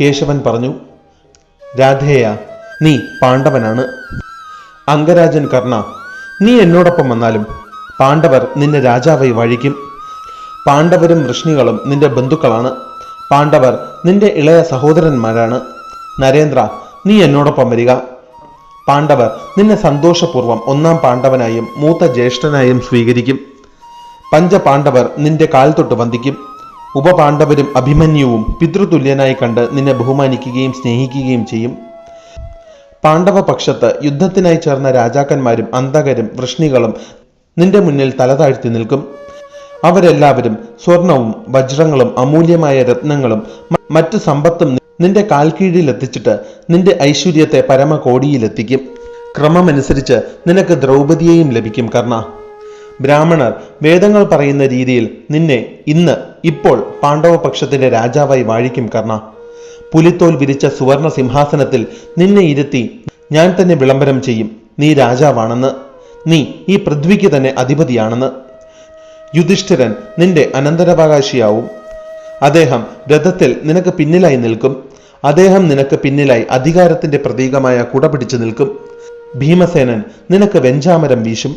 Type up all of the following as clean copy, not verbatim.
കേശവൻ പറഞ്ഞു, രാധേയ, നീ പാണ്ഡവനാണ്. അംഗരാജൻ കർണ, നീ എന്നോടൊപ്പം വന്നാലും പാണ്ഡവർ നിന്നെ രാജാവായി വാഴിക്കും. പാണ്ഡവരും വൃഷ്ണികളും നിന്റെ ബന്ധുക്കളാണ്. പാണ്ഡവർ നിന്റെ ഇളയ സഹോദരന്മാരാണ്. നരേന്ദ്ര, നീ എന്നോടൊപ്പം വരിക. പാണ്ഡവർ നിന്നെ സന്തോഷപൂർവ്വം ഒന്നാം പാണ്ഡവനായും മൂത്ത ജ്യേഷ്ഠനായും സ്വീകരിക്കും. പഞ്ചപാണ്ഡവർ നിന്റെ കാൽ തൊട്ട് വന്ദിക്കും. ഉപപാണ്ഡവരും അഭിമന്യുവും പിതൃതുല്യനായി കണ്ട് നിന്നെ ബഹുമാനിക്കുകയും സ്നേഹിക്കുകയും ചെയ്യും. പാണ്ഡവ പക്ഷത്ത് യുദ്ധത്തിനായി ചേർന്ന രാജാക്കന്മാരും അന്തകരും വൃഷ്ണികളും നിന്റെ മുന്നിൽ തലതാഴ്ത്തി നിൽക്കും. അവരെല്ലാവരും സ്വർണവും വജ്രങ്ങളും അമൂല്യമായ രത്നങ്ങളും മറ്റു സമ്പത്തും നിന്റെ കാൽക്കീഴിലെത്തിച്ചിട്ട് നിന്റെ ഐശ്വര്യത്തെ പരമകോടിയിലെത്തിക്കും. ക്രമമനുസരിച്ച് നിനക്ക് ദ്രൗപദിയെയും ലഭിക്കും കർണ. ബ്രാഹ്മണർ വേദങ്ങൾ പറയുന്ന രീതിയിൽ നിന്നെ ഇപ്പോൾ പാണ്ഡവ പക്ഷത്തിന്റെ രാജാവായി വാഴിക്കും കർണ. പുലിത്തോൽ വിരിച്ച സുവർണ സിംഹാസനത്തിൽ നിന്നെ ഇരുത്തി ഞാൻ തന്നെ വിളംബരം ചെയ്യും, നീ രാജാവാണെന്ന്, നീ ഈ പൃഥ്വിക്ക് തന്നെ അധിപതിയാണെന്ന്. യുധിഷ്ഠിരൻ നിന്റെ അനന്തരാവകാശിയാവും. അദ്ദേഹം രഥത്തിൽ നിനക്ക് പിന്നിലായി നിൽക്കും. അദ്ദേഹം നിനക്ക് പിന്നിലായി അധികാരത്തിന്റെ പ്രതീകമായ കുട പിടിച്ചു നിൽക്കും. ഭീമസേനൻ നിനക്ക് വെഞ്ചാമരം വീശും.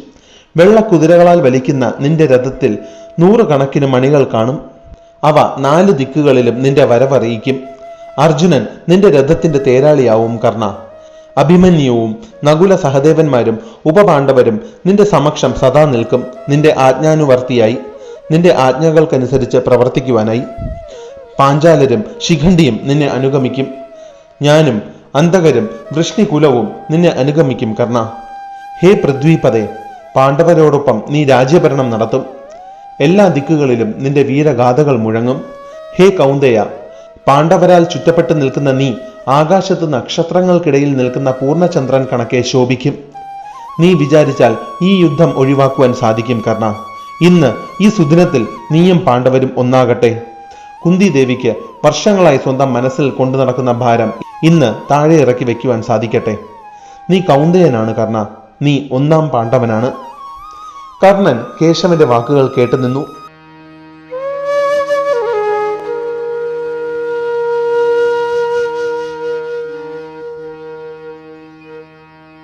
വെള്ളക്കുതിരകളാൽ വലിക്കുന്ന നിന്റെ രഥത്തിൽ 100 കണക്കിന് മണികൾ കാണും. അവ 4 ദിക്കുകളിലും നിന്റെ വരവറിയിക്കും. അർജുനൻ നിന്റെ രഥത്തിന്റെ തേരാളിയാവും കർണ. അഭിമന്യുവും നകുല സഹദേവന്മാരും ഉപപാണ്ഡവരും നിന്റെ സമക്ഷം സദാ നിൽക്കും, നിന്റെ ആജ്ഞാനുവർത്തിയായി, നിന്റെ ആജ്ഞകൾക്കനുസരിച്ച് പ്രവർത്തിക്കുവാനായി. പാഞ്ചാലരും ശിഖണ്ഡിയും നിന്നെ അനുഗമിക്കും. ഞാനും അന്തകരും വൃഷ്ണികുലവും നിന്നെ അനുഗമിക്കും കർണ. ഹേ പൃഥ്വിപദേ, പാണ്ഡവരോടൊപ്പം നീ രാജ്യഭരണം നടത്തും. എല്ലാ ദിക്കുകളിലും നിന്റെ വീരഗാഥകൾ മുഴങ്ങും. ഹേ കൗന്ദയ, പാണ്ഡവരാൽ ചുറ്റപ്പെട്ട് നിൽക്കുന്ന നീ ആകാശത്ത് നക്ഷത്രങ്ങൾക്കിടയിൽ നിൽക്കുന്ന പൂർണ്ണചന്ദ്രൻ കണക്കെ ശോഭിക്കും. നീ വിചാരിച്ചാൽ ഈ യുദ്ധം ഒഴിവാക്കുവാൻ സാധിക്കും കർണ. ഇന്ന് ഈ സുദിനത്തിൽ നീയും പാണ്ഡവരും ഒന്നാകട്ടെ. കുന്തി ദേവിക്ക് വർഷങ്ങളായി സ്വന്തം മനസ്സിൽ കൊണ്ടു നടക്കുന്ന ഭാരം ഇന്ന് താഴെ ഇറക്കി വെക്കുവാൻ സാധിക്കട്ടെ. നീ കൗന്ദയനാണ് കർണ, നീ ഒന്നാം പാണ്ഡവനാണ്. കർണൻ കേശവന്റെ വാക്കുകൾ കേട്ടു നിന്നു.